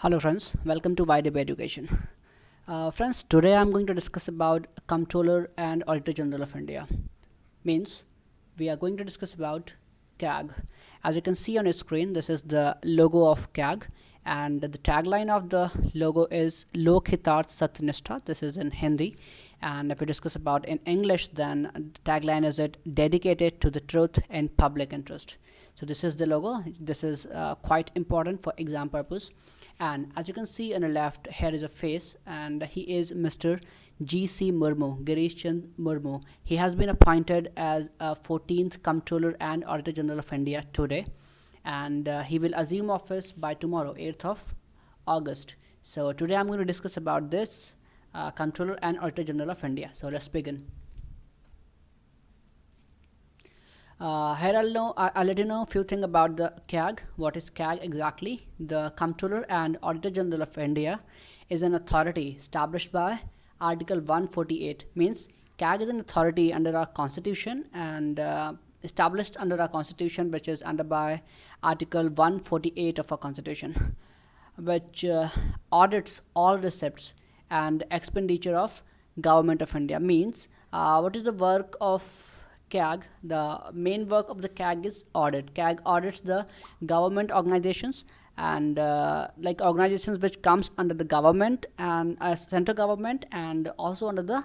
Hello friends, welcome to YDB Education. Friends, today I'm going to discuss about Comptroller and Auditor General of India. Means we are going to discuss about CAG. As you can see on your screen, this is the logo of CAG, and the tagline of the logo is Lok Hitarth Satyanistha. This is in Hindi, and if we discuss about in English, then the tagline is it dedicated to the truth and public interest. So this is the logo. This is quite important for exam purpose. And as you can see on the left, here is a face, and he is Mr. G.C. Murmu, Girish Chand Murmu. He has been appointed as 14th Comptroller and Auditor General of India today, and he will assume office by tomorrow, 8th of August. So today I'm going to discuss about this Comptroller and Auditor General of India. So let's begin. Here I'll let you know a few things about the CAG. What is CAG exactly? The Comptroller and Auditor General of India is an authority established by Article 148. Means CAG is an authority under our constitution and established under our constitution, which is under by Article 148 of our constitution, which audits all receipts and expenditure of Government of India. Means what is the work of CAG? The main work of the CAG is audit. CAG audits the government organizations and like organizations which comes under the government and central government and also under the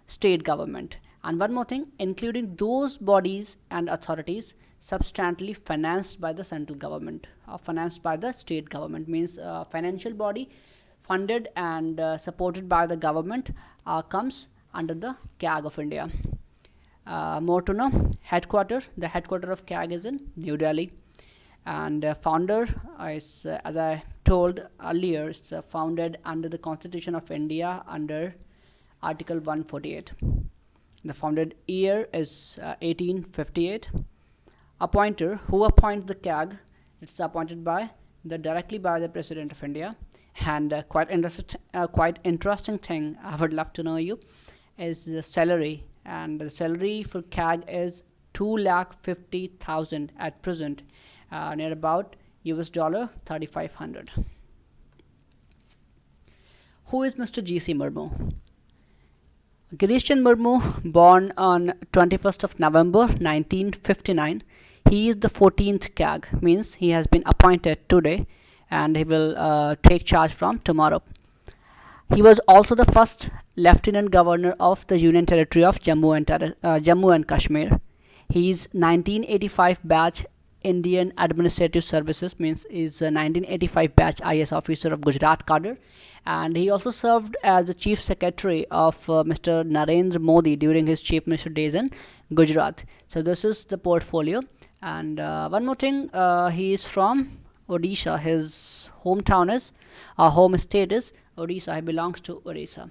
state government. And one more thing, including those bodies and authorities substantially financed by the central government or financed by the state government. Means financial body funded and supported by the government comes under the CAG of India. More to know, the headquarter of CAG is in New Delhi, and founder is, as I told earlier, it's founded under the Constitution of India under Article 148. The founded year is 1858. Appointer, who appoints the CAG? It's appointed by directly by the President of India. And quite interesting thing I would love to know you is the salary. And the salary for CAG is 2,50,000 at present, near about US dollar 3,500. Who is Mr. G.C. Murmu? Girish Chand Murmu, born on 21st of November 1959. He is the 14th CAG, means he has been appointed today and he will take charge from tomorrow. He was also the first Lieutenant Governor of the Union Territory of Jammu and Kashmir. He is 1985 batch Indian Administrative Services, means is a 1985 batch IS officer of Gujarat cadre, and he also served as the Chief Secretary of Mr. Narendra Modi during his Chief Minister days in Gujarat. So this is the portfolio. And one more thing, he is from Odisha. His hometown is, home state is Odisha. He belongs to Odisha.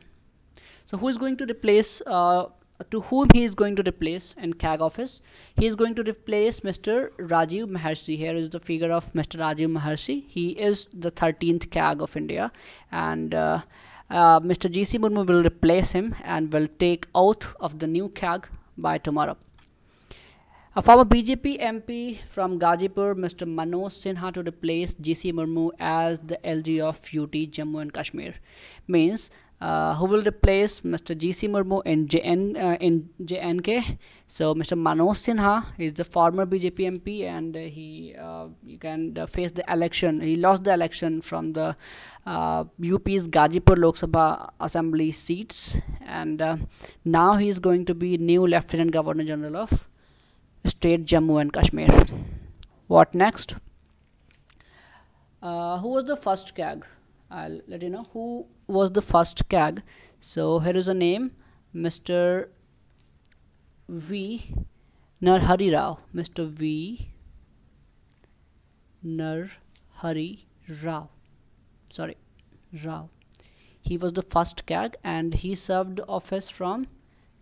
So who is going to replace, to whom he is going to replace in CAG office? He is going to replace Mr. Rajiv Maharshi. Here is the figure of Mr. Rajiv Maharshi. He is the 13th CAG of India, and Mr. G.C. Murmu will replace him and will take oath of the new CAG by tomorrow. A former BJP MP from Gazipur, Mr. Manoj Sinha, to replace G.C. Murmu as the LG of UT Jammu and Kashmir. Means who will replace Mr. G.C. Murmu in JNK? So Mr. Manoj Sinha is the former BJP MP, and he you can face the election. He lost the election from the UP's Gazipur Lok Sabha Assembly seats, and now he is going to be new Lieutenant Governor General of State Jammu and Kashmir. What next? Who was the first CAG? I'll let you know who was the first CAG. So here is a name, Mr. V. Narhari Rao. Mr. V. Narhari Rao. Sorry, Rao. He was the first CAG, and he served office from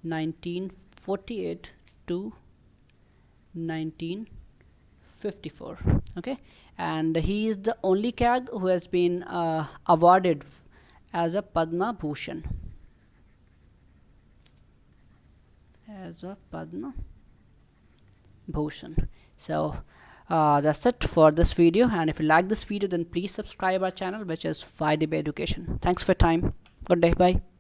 1948 to 1954. Okay, and he is the only CAG who has been awarded as a Padma Bhushan. So That's it for this video, and if you like this video then please subscribe our channel, which is 5DB Education. Thanks for your time. Good day. Bye.